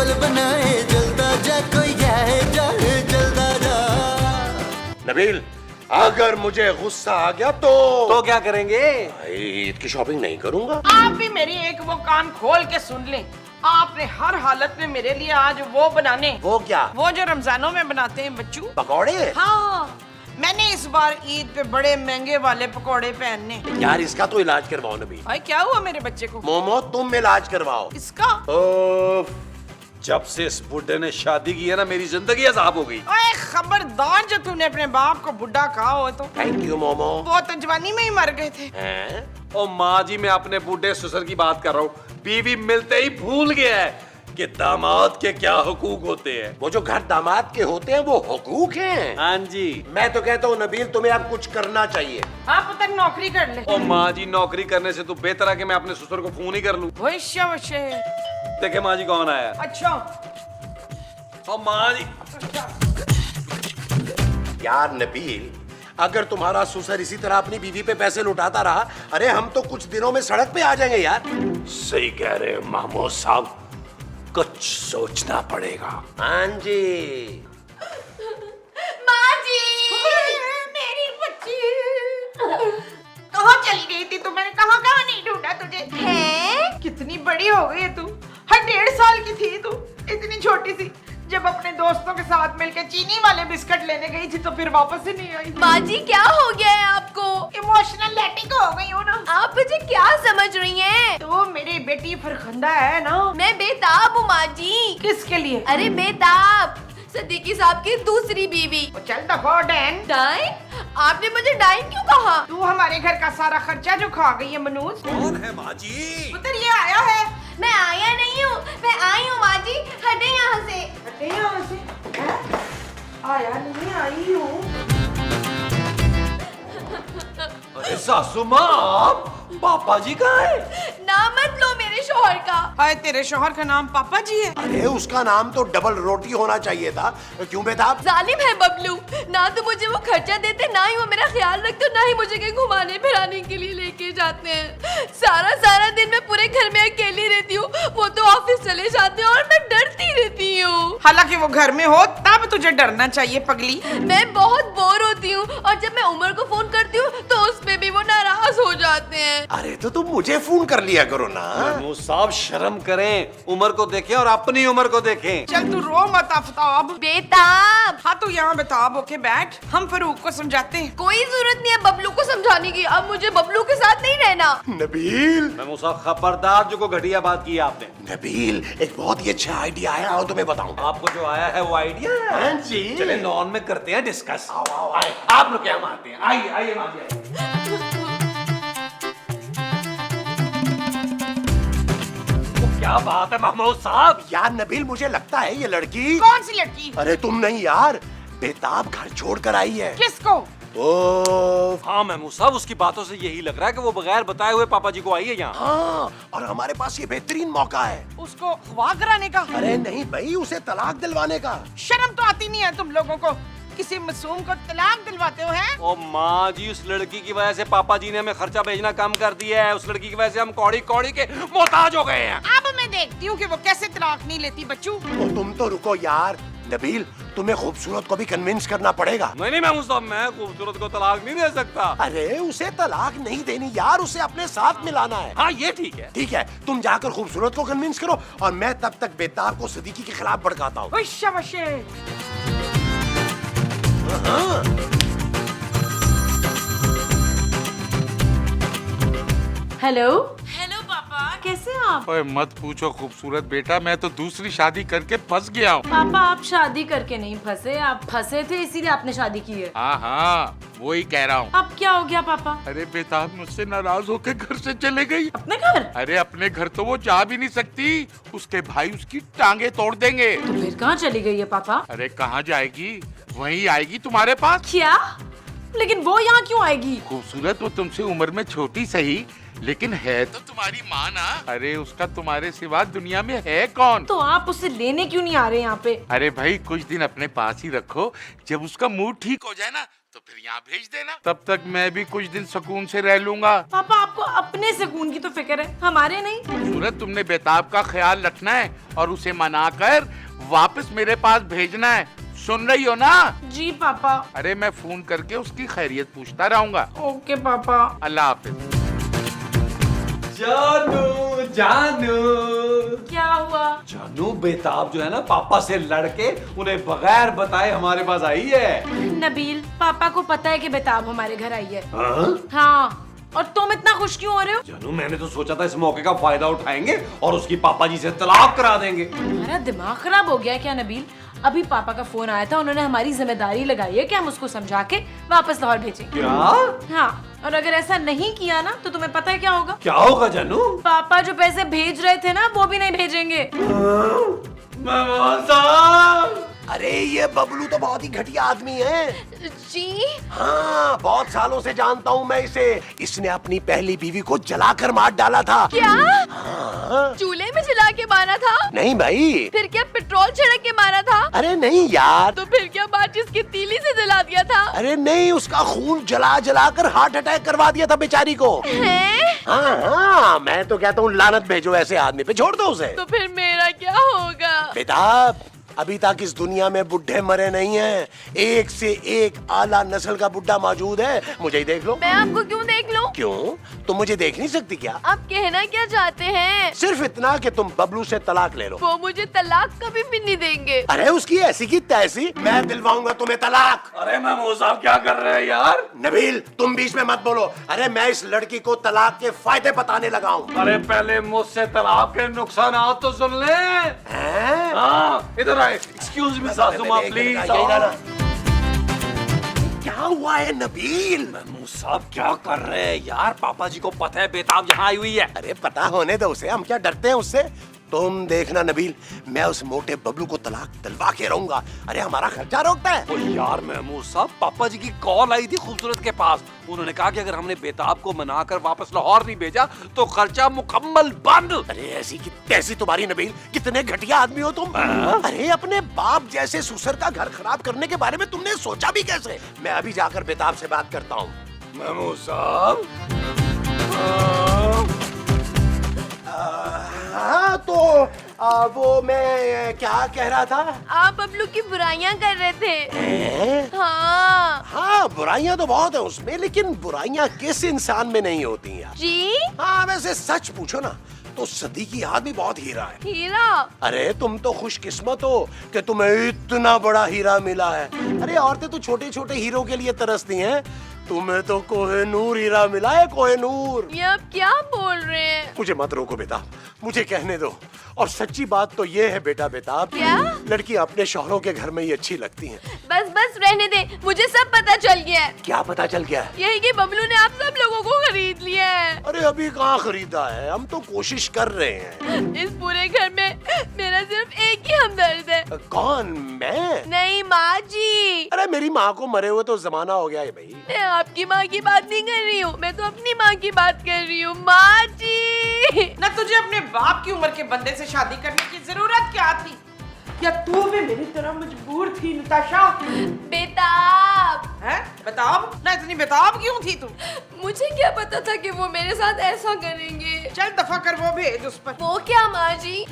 जल बनाए, जलता जा कोई जाए जाए जलता जा। नबील, अगर मुझे गुस्सा आ गया तो क्या करेंगे? भाई ईद की शॉपिंग नहीं करूंगा। आप भी मेरी एक वो कान खोल के सुन लें, आपने हर हालत में मेरे लिए आज वो बनाने। वो क्या? वो जो रमजानों में बनाते हैं बच्चू। पकौड़े? हाँ, मैंने इस बार ईद पे बड़े महंगे वाले पकौड़े पहनने। यार इसका तो इलाज करवाओ नबील। भाई क्या हुआ मेरे बच्चे को? मोमो तुम इलाज करवाओ इसका? ओफ, जब से इस बुड्ढे ने शादी की है ना, मेरी जिंदगी अजाब हो गई। ओए खबरदार, जो तूने अपने बाप को बुढ़ा कहा हो तो। Thank you momo. वो तो जवानी में ही मर गए थे। हैं? ओ माँ जी, मैं अपने बूढ़े ससुर की बात कर रहा हूँ। बीवी मिलते ही भूल गया है कि दामाद के क्या हुकूक होते हैं। वो जो घर दामाद के होते हैं वो हुकूक हैं। हाँ जी। मैं तो कहता हूँ नबील, तुम्हें अब कुछ करना चाहिए। आप तक नौकरी कर ले। ओ माँ जी, नौकरी करने से तो बेहतर है कि मैं अपने ससुर को फोन ही कर लूँ। वैश्य। देखे माँ जी कौन आया। अच्छा। ओ माँ जी। यार नबील, अगर तुम्हारा ससुर इसी तरह अपनी बीवी पे पैसे लुटाता रहा, अरे हम तो कुछ दिनों में सड़क पे आ जाएंगे यार। सही कह रहे हैं महमूद साहब, कुछ सोचना पड़ेगा। हाँ जी। माँ जी, मेरी बच्ची कहाँ चली गई थी तू? मैंने कहाँ कहाँ नहीं ढूंढा तुझे। है? कितनी बड़ी हो गई है तू। हर 1.5 साल की थी तू, इतनी छोटी सी। जब अपने दोस्तों के साथ मिलकर चीनी वाले बिस्किट लेने गई थी तो फिर वापस ही नहीं आई। माँ जी, क्या हो गया है आपको? इमोशनल लैटिंग हो गई हो ना। आप मुझे क्या समझ रही हैं? तो मेरी बेटी फरखंदा है ना। मैं बेताब हूँ माँ जी। किसके लिए? अरे बेताब, सदीकी साहब की दूसरी बीवी। वो चल दफा डैन। डाइन? आपने मुझे डाइन क्यों कहा? तू हमारे घर का सारा खर्चा जो खा गई है मनोज। कौन है माँ जी? पुत्र ये आया है। मैं आया नहीं हूँ, मैं आई हूँ माँ जी। हटे यहाँ से। हटे यहाँ से। हैं? आया नहीं, आई हूँ। अरे सासू माँ, आप? पापा जी कहाँ है? नाम मत लो मेरे शोहर का। हाय, तेरे शोहर का नाम पापा जी है? अरे उसका नाम तो डबल रोटी होना चाहिए था। क्यों बेताब? जालिम है बबलू, ना तो मुझे वो खर्चा देते, ना ही वो मेरा ख्याल रखते, ना ही मुझे कहीं घुमाने फिराने के लिए लेके जाते हैं। सारा सारा दिन मैं पूरे घर में अकेली रहती हूँ, वो तो ऑफिस चले जाते हैं और मैं डरती रहती हूँ। हालांकि वो घर में हो तब तुझे डरना चाहिए पगली। मैं बहुत बोर होती हूँ और जब मैं उमर को फोन करती हूँ तो उस पे भी वो नाराज हो जाते हैं। अरे तो तुम मुझे फोन कर लिया करो ना। महमूद साहब शर्म करें, उम्र को देखें और अपनी उम्र को देखें। चल तू रो मत आफ्ताब। बेताब, हाँ तू यहाँ बेताब होके बैठ, हम फरूक को समझाते हैं। कोई जरूरत नहीं है बबलू को समझाने की। अब मुझे बबलू के साथ नहीं रहना। नबील, महमूद साहब खबरदार, जो को घटिया बात की आपने। नबील, एक बहुत ही अच्छा आइडिया आया और तुम्हें बताऊं। आपको जो आया है वो आइडिया है। हाँ जी। चले नॉन में करते हैं डिस्कस। आओ आओ आओ। आप लोग क्या मानते हैं? आइए आइए माँ जी, आइए। क्या बात है महमूद साहब? यार नबील, मुझे लगता है ये लड़की। कौन सी लड़की? अरे तुम नहीं यार, बेताब घर छोड़ कर आई है। किसको? ओह, हाँ महमूद साहब, उसकी बातों से यही लग रहा है कि वो बगैर बताए हुए पापा जी को आई है यहाँ। हाँ, और हमारे पास ये बेहतरीन मौका है। उसको अगवा कराने का? अरे नहीं भाई, उसे तलाक दिलवाने का। शर्म तो आती नहीं है तुम लोगों को? किसी मासूम को तलाक दिलवाते हो हैं? ओ माँ जी, उस लड़की की वजह से पापा जी ने हमें खर्चा भेजना कम कर दिया है। उस लड़की की वजह से हम कौड़ी कौड़ी के मोहताज हो गए हैं। अब मैं देखती हूँ कि वो कैसे तलाक नहीं लेती बच्चू। तो तुम तो रुको यार। नबील, तुम्हें खूबसूरत को भी कन्विंस करना पड़ेगा। नहीं नहीं महमूद साहब, मैं खूबसूरत को तलाक नहीं दे सकता। अरे उसे तलाक नहीं देनी यार, उसे अपने साथ मिलाना है। हाँ ये ठीक है। ठीक है, तुम जाकर खूबसूरत को कन्विंस करो और मैं तब तक बेताब को सदीकी के खिलाफ भड़काता हूँ। हेलो। हेलो पापा, कैसे हैं आप? ओए मत पूछो खूबसूरत बेटा, मैं तो दूसरी शादी करके फंस गया हूँ। पापा आप शादी करके नहीं फंसे, आप फंसे थे इसीलिए आपने शादी की है। हाँ हाँ, वो ही कह रहा हूँ। अब क्या हो गया पापा? अरे बेताब मुझसे नाराज होकर घर से चले गई। अपने घर? अरे अपने घर तो वो जा भी नहीं सकती, उसके भाई उसकी टांगे तोड़ देंगे। तो फिर कहाँ चली गई है पापा? अरे कहाँ जाएगी, वहीं आएगी तुम्हारे पास। क्या? लेकिन वो यहाँ क्यों आएगी? खूबसूरत वो तुमसे उम्र में छोटी सही, लेकिन है तो तुम्हारी माँ ना। अरे उसका तुम्हारे सिवा दुनिया में है कौन? तो आप उसे लेने क्यों नहीं आ रहे यहाँ पे? अरे भाई कुछ दिन अपने पास ही रखो, जब उसका मूड ठीक हो जाए ना तो फिर यहाँ भेज देना। तब तक मैं भी कुछ दिन सुकून से रह लूंगा। पापा आपको अपने सुकून की तो फिक्र है, हमारे नहीं। सूरत तुमने बेताब का ख्याल रखना है और उसे मना कर वापस मेरे पास भेजना है, सुन रही हो ना? जी पापा। अरे मैं फोन करके उसकी खैरियत पूछता रहूंगा। ओके पापा। अल्लाह हाफिज। जानू जानू क्या हुआ? जानू बेताब जो है ना पापा से लड़के उन्हें बगैर बताए हमारे पास आई है। नबील, पापा को पता है कि बेताब हमारे घर आई है। हाँ, और तुम इतना खुश क्यों हो रहे हो? जानू मैंने तो सोचा था इस मौके का फायदा उठाएंगे और उसकी पापा जी से तलाक करा देंगे। तुम्हारा दिमाग खराब हो गया क्या नबील? अभी पापा का फोन आया था, उन्होंने हमारी जिम्मेदारी लगाई है कि हम उसको समझा के वापस लाहौर भेजें। क्या? हाँ, और अगर ऐसा नहीं किया ना तो तुम्हें पता है क्या होगा? क्या होगा जानू? पापा जो पैसे भेज रहे थे ना वो भी नहीं भेजेंगे। अरे ये बबलू तो बहुत ही घटिया आदमी है। जी हाँ, बहुत सालों से जानता हूँ मैं इसे। इसने अपनी पहली बीवी को जलाकर मार डाला था। क्या? हाँ। चूल्हे में जला के मारा था? नहीं भाई। फिर क्या पेट्रोल छिड़क के मारा था? अरे नहीं यार। तो फिर क्या माचिस की तीली से जला दिया था? अरे नहीं, उसका खून जला जला कर हार्ट अटैक करवा दिया था बेचारी को। हैं? हाँ हाँ, मैं तो कहता हूँ लानत भेजो ऐसे आदमी पे, छोड़ दो उसे। तो फिर मेरा क्या होगा? बेटा, अभी तक इस दुनिया में बुढ़े मरे नहीं हैं। एक से एक आला नस्ल का बुढ़ा मौजूद है। मुझे ही देख लो। मैं आपको क्यों देख लूं? क्यों? तुम मुझे देख नहीं सकती क्या? आप कहना क्या चाहते हैं? सिर्फ इतना कि तुम बबलू से तलाक ले लो। वो मुझे तलाक कभी भी नहीं देंगे। अरे उसकी ऐसी की तैसी, मैं दिलवाऊंगा तुम्हें तलाक। अरे महमूद साहब क्या कर रहे हैं यार? नबील, तुम बीच में मत बोलो। अरे मैं इस लड़की को तलाक के फायदे बताने लगा हूँ। अरे पहले मुझसे तलाक के नुकसानात तो सुन ले। हैं? हाँ, इधर आए। Excuse me सासुमा please. यही रहना। क्या हुआ है नबील? महमूद साहब क्या कर रहे हैं यार? पापा जी को पता है बेताब यहाँ आई हुई है। अरे पता होने दो उसे, हम क्या डरते हैं उससे? तुम देखना नबील, मैं उस मोटे बबलू को तलाक दिलवा के रहूंगा। अरे हमारा खर्चा रोकता है। ओ यार महमूद साहब, पापा जी की कॉल आई थी खूबसूरत के पास। उन्होंने कहा कि अगर हमने बेताब को मनाकर वापस लाहौर नहीं भेजा तो खर्चा मुकम्मल बंद। अरे ऐसी की तैसी तुम्हारी नबील, कितने घटिया आदमी हो तुम। अरे अपने बाप जैसे ससुर का घर खराब करने के बारे में तुमने सोचा भी कैसे? मैं अभी जाकर बेताब से बात करता हूँ। महमूद साहब, हाँ तो वो मैं क्या कह रहा था? आप बबलू की बुराइयां कर रहे थे। हैं? हाँ हाँ, बुराइयां तो बहुत है उसमें, लेकिन बुराइयां किस इंसान में नहीं होती यार। जी। हाँ वैसे सच पूछो ना तो सदीकी आदमी बहुत हीरा है। हीरा? अरे तुम तो खुशकिस्मत हो कि तुम्हें इतना बड़ा हीरा मिला है। अरे औरतें तो छोटे छोटे हीरो के लिए तरसती हैं, तुम्हें तो कोहिनूर हीरा मिला है, कोहिनूर। ये आप क्या बोल रहे हैं? मुझे मत रोको बेटा, मुझे कहने दो। और सच्ची बात तो ये है बेटा बेताब, क्या? लड़की अपने शौहरों के घर में ही अच्छी लगती है। बस बस रहने दे, मुझे सब पता चल गया है। क्या पता चल गया है? यही कि बबलू ने आप सब लोगों को खरीद लिया है। अरे अभी कहाँ खरीदा है, हम तो कोशिश कर रहे हैं। इस पूरे घर में मेरा सिर्फ एक ही हमदर्द है। कौन? मैं? नहीं, माँ जी। अरे मेरी माँ को मरे हुए तो जमाना हो गया है भाई। मैं आपकी माँ की बात नहीं कर रही हूँ, मैं तो अपनी माँ की बात कर रही हूँ। माँ जी। ना तुझे अपने बाप की उम्र के बंदे से शादी करने की जरूरत क्या थी? या तू भी मेरी तरह मजबूर थी नताशा? बेताब। हैं? बेताब? ना इतनी बेताब क्यों थी तू? मुझे क्या पता था कि वो मेरे साथ ऐसा करेंगे। चल दफा कर वो भेज उस पर। वो क्या माँ जी?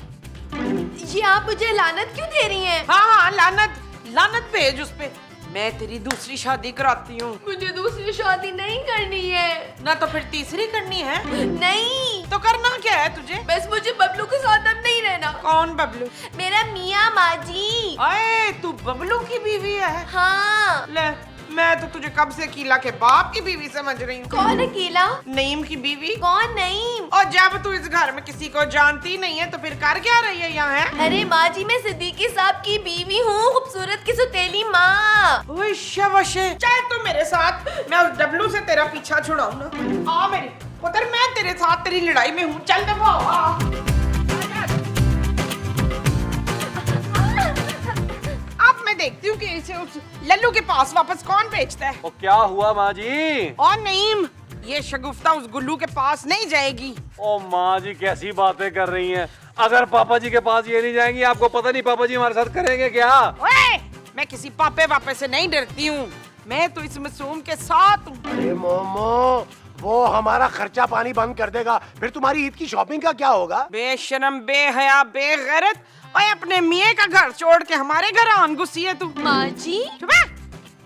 ये आप मुझे लानत क्यों दे रही हैं? हाँ हाँ, लानत लानत भेज उस पे। मैं तेरी दूसरी शादी कराती हूँ। मुझे दूसरी शादी नहीं करनी है। ना तो फिर तीसरी करनी है? नहीं। तो करना क्या है तुझे? बस मुझे बबलू के साथ अब नहीं रहना। कौन बबलू? मेरा मियाँ माँ जी। अरे तू बबलू की बीवी है? हाँ। ले, मैं तो तुझे कब से अकीला के बाप की बीवी समझ रही हूँ। कौन अकेला? नईम की बीवी। कौन नईम? और जब तू इस घर में किसी को जानती नहीं है तो फिर कर क्या रही है यहाँ है? अरे माँ जी, मैं सिद्दीकी साहब की बीवी हूँ, खूबसूरत की सुतेली माँ। ओए शाबाशे, चल तू मेरे साथ, मैं उस डब्लू से तेरा पीछा छुड़ाऊं ना। आ मेरी पुत्र, मैं तेरे साथ तेरी लड़ाई में हूँ। चल दफा हो। अब मैं देखती हूँ कि इसे उस लल्लू के पास वापस कौन भेजता है। वो क्या हुआ माँ जी? और नईम, ये शगुफ्ता उस गुल्लू के पास नहीं जाएगी। ओ माँ जी कैसी बातें कर रही हैं। अगर पापा जी के पास ये नहीं जाएंगी आपको पता नहीं पापा जी हमारे साथ करेंगे क्या। ओए, मैं किसी पापे वापे से नहीं डरती हूँ, मैं तो इस मासूम के साथ हूँ। अरे मोमो, वो हमारा खर्चा पानी बंद कर देगा, फिर तुम्हारी ईद की शॉपिंग का क्या होगा? बेशरम, बेहया, बेगैरत, ओए अपने मियाँ का घर छोड़ के हमारे घर आन घुसी है तू। माँ जी चुप है।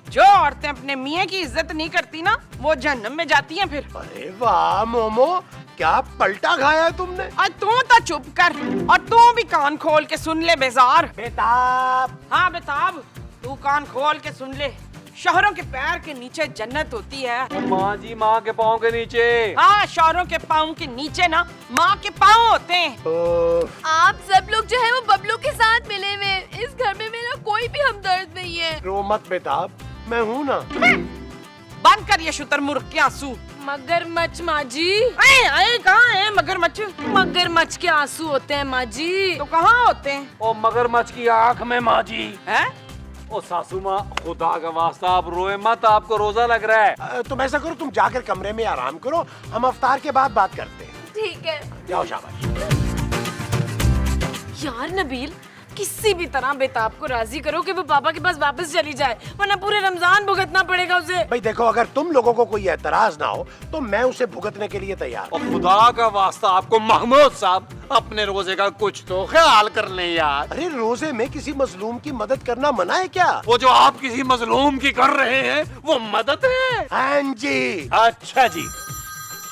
जो औरतें अपने मियाँ की इज्जत नहीं करती ना, वो जहन्नम में जाती हैं फिर। अरे वाह मोमो, क्या पलटा खाया है तुमने। और तू तो चुप कर, और तू भी कान खोल के सुन ले बेजार। बेताब। हाँ बेताब, तू कान खोल के सुन ले। शहरों के पैर के नीचे जन्नत होती है। ओ माँ जी माँ के पाँव के नीचे। हाँ, शहरों के पाँव के नीचे ना माँ के पाँव होते हैं। आप सब लोग जो है वो बबलू के साथ मिले हुए हैं। इस घर में मेरा कोई भी हमदर्द नहीं है। रो मत बेताब, मैं हूँ ना। बंद कर ये शुतुरमुर्ग के आंसू। मगरमच्छ माँ जी। आए कहाँ है मगरमच्छ? मगरमच्छ के आंसू होते हैं माँ जी। तो कहाँ होते हैं? ओ मगरमच्छ की आँख में माँ जी। हैं? ओ सासू माँ खुदा का वास्ता आप रोए मत, आपको रोजा लग रहा है। तुम ऐसा करो, तुम जाकर कमरे में आराम करो, हम अफ्तार के बाद बात करते हैं। ठीक है। जाओ शाबाश। यार नबील, किसी भी तरह बेताब को राजी करो कि वो पापा के पास वापस चली जाए, वरना पूरे रमजान भुगतना पड़ेगा उसे। भाई देखो, अगर तुम लोगों को कोई एतराज ना हो तो मैं उसे भुगतने के लिए तैयार हूँ। और खुदा का वास्ता आपको महमूद साहब अपने रोजे का कुछ तो ख्याल कर लें यार। अरे रोजे में किसी मजलूम की मदद करना मना है क्या? वो जो आप किसी मजलूम की कर रहे हैं वो मदद है। हाँ जी। अच्छा जी।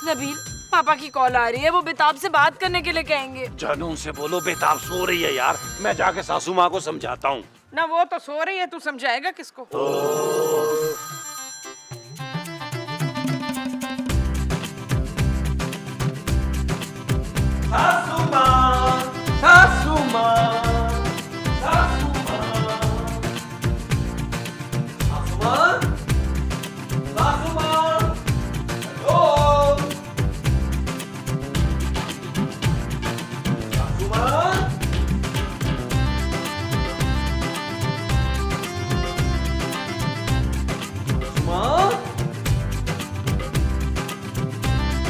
नबील, पापा की कॉल आ रही है, वो बेताब से बात करने के लिए कहेंगे। जानू से बोलो बेताब सो रही है यार, मैं जाके सासू माँ को समझाता हूँ। ना वो तो सो रही है, तू समझाएगा किसको? सासू माँ, सासू माँ, सासू माँ, सासू माँ, सासू माँ, हेलो, सासू माँ, सासू माँ,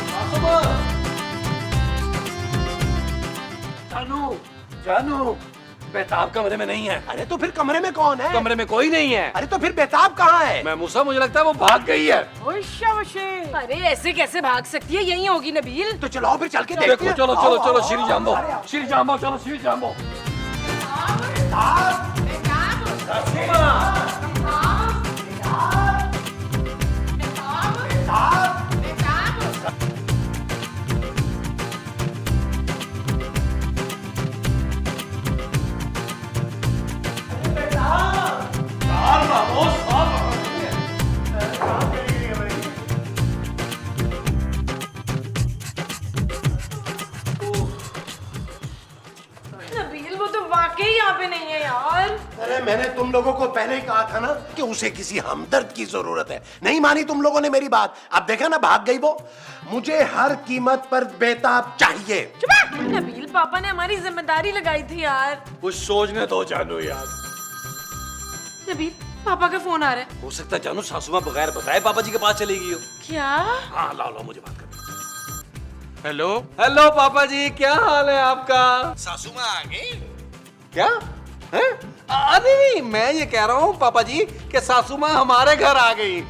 सासू माँ। जानू, जानू, बेताब कमरे में नहीं है। अरे तो फिर कमरे में कौन है? कमरे में कोई नहीं है। अरे तो फिर बेताब कहाँ है? मैं मूसा, मुझे लगता है वो भाग गई है। अरे ऐसे कैसे भाग सकती है, यही होगी नबील। तो चलो फिर चल के देखते देखो, हैं। चलो आओ, चलो चलो आओ, श्री आओ, जाम्बो, अरे आओ। श्री जाम्बो, चलो श्री जाम्बो। नबील, वो तो वाकई यहाँ पे नहीं है यार। अरे मैंने तुम लोगों को पहले ही कहा था ना कि उसे किसी हमदर्द की जरूरत है। नहीं मानी तुम लोगों ने मेरी बात। अब देखा ना, भाग गई वो। मुझे हर कीमत पर बेताब चाहिए। नबील, पापा ने हमारी जिम्मेदारी लगाई थी यार। कुछ सोचने दो जानू यार। नबील, पापा का फोन आ रहा है। हो सकता है जानू सासू माँ बगैर बताए पापा जी के पास चली गई हो। क्या? हाँ लाओ लाओ, मुझे बात कर। हेलो। हेलो पापा जी, क्या हाल है आपका? सासू माँ आ गई? क्या है? अरे नहीं, मैं ये कह रहा हूँ पापा जी कि सासू माँ हमारे घर आ गई।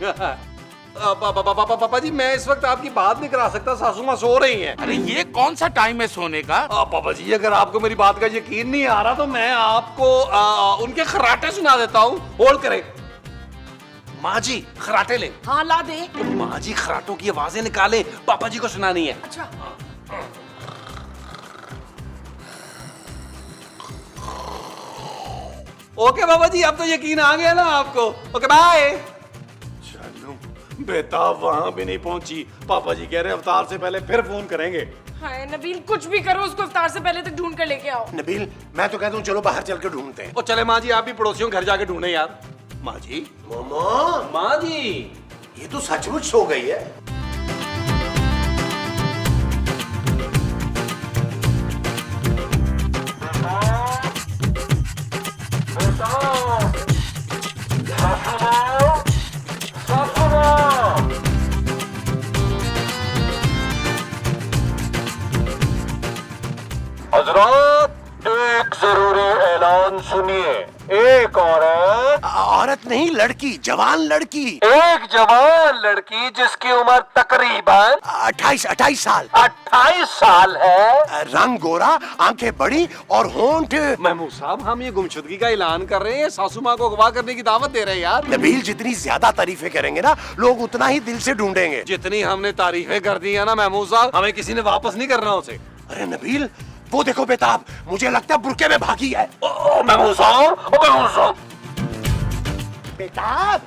पापा जी, मैं इस वक्त आपकी बात नहीं करा सकता, सासू माँ सो रही हैं। अरे ये कौन सा टाइम है सोने का? पापा जी, अगर आपको मेरी बात का यकीन नहीं आ रहा तो मैं आपको उनके खराटे सुना देता हूँ। होल्ड करें। माँ जी खराटे ले। हाँ ला दे। तो माँ जी खराटों की आवाजें निकाले, पापा जी को सुनानी है। अच्छा। ओके पापा जी, अब तो यकीन आ गया ना आपको। Okay bye. जानू, बेताब वहां भी नहीं पहुंची। पापा जी कह रहे हैं अवतार से पहले फिर फोन करेंगे। हाय नबील, कुछ भी करो, उसको इफ्तार से पहले तक ढूंढ कर लेके आओ। नबील, मैं तो कहता हूँ चलो बाहर चल के ढूंढते हैं। और चले माँ जी, आप भी पड़ोसियों के घर जाके ढूंढे यार। माँ जी, मोमो, माँ जी, ये तो सचमुच सो गई है। सुनिए, एक औरत, औरत नहीं, लड़की, जवान लड़की, एक जवान लड़की जिसकी उम्र तकरीबन 28 साल, 28 साल है। रंग गोरा, आंखें बड़ी और होंठ। महमूद साहब, हम ये गुमशुदगी का ऐलान कर रहे हैं, सासू माँ को अगवा करने की दावत दे रहे हैं यार। नबील, जितनी ज्यादा तारीफें करेंगे ना, लोग उतना ही दिल से ढूंढेंगे। जितनी हमने तारीफें कर दी है ना महमूद साहब, हमें किसी ने वापस नहीं करना उसे। अरे नबील, वो देखो बेताब, मुझे लगता है बुरके में भागी है। महमूद साहब, महमूद साहब, बेताब,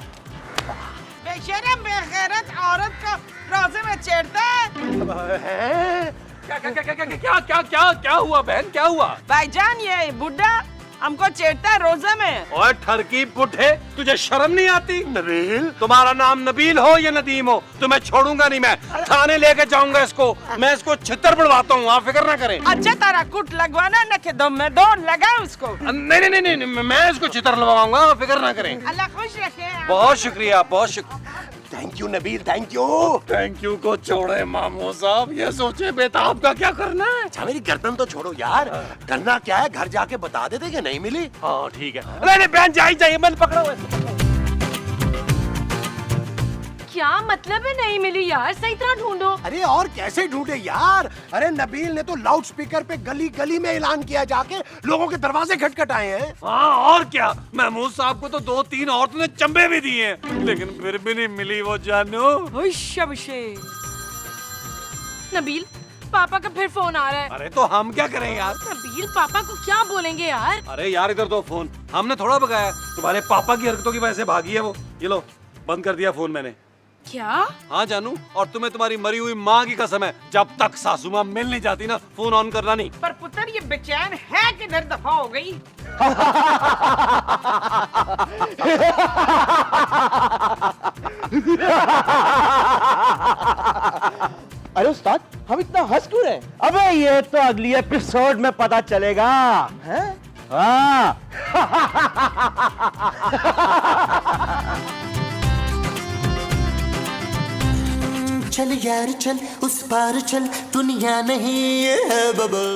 बेशरम बेगैरत औरत को रोजे में छेड़ता है। क्या हुआ बहन, क्या हुआ? भाईजान, ये बुड्ढा हमको छेड़ता है रोजे में। ओए ठरकी बुढ़े, तुझे शर्म नहीं आती? नबील, तुम्हारा नाम नबील हो या नदीम हो, तो मैं छोड़ूंगा नहीं। मैं थाने लेके जाऊंगा इसको, मैं इसको छितर पड़वाता हूँ, आप फिक्र ना करें। अच्छा तारा कुट लगवाना न के दम में दो लगा उसको। नहीं नहीं नहीं, नहीं मैं इसको छितर लगवाऊंगा, फिक्र ना करें। अल्लाह खुश रखे। बहुत शुक्रिया, बहुत शुक्रिया। Thank you Nabeel, thank you. Thank you को छोड़े मामू साहब, ये सोचे बेताब का क्या करना है। अच्छा, मेरी गर्दन तो छोड़ो यार, करना क्या है, घर जाके बता देते कि नहीं मिली। हाँ ठीक है। नहीं बहन, जाइए, मैंने पकड़ा हुआ है। क्या मतलब है नहीं मिली यार? सही तरह ढूंढो। अरे और कैसे ढूंढे यार? अरे नबील ने तो लाउड स्पीकर पे गली गली में ऐलान किया, जाके लोगों के दरवाजे खटखटाए हैं। हाँ और क्या, महमूद साहब को तो 2-3 औरतों ने चंबे भी दिए हैं, लेकिन फिर भी नहीं मिली वो जानू। नबील, पापा का फिर फोन आ रहा है। अरे तो हम क्या करें यार? नबील, पापा को क्या बोलेंगे यार? अरे यार इधर तो फोन हमने थोड़ा भगाया, तुम्हारे पापा की हरकतों की वजह से भागी है वो। ये लो, बंद कर दिया फोन मैंने। क्या? हाँ जानू, और तुम्हें तुम्हारी मरी हुई माँ की कसम है, जब तक सासू माँ मिल नहीं जाती ना, फोन ऑन करना नहीं। पर पुत्र, ये बेचैन है कि दर दफा हो गई। अरे उस्ताद, हम इतना हंस क्यों रहे? अबे ये तो अगली एपिसोड में पता चलेगा, हैं? हाँ। चल यार चल, उस पार चल, दुनिया नहीं है बबल।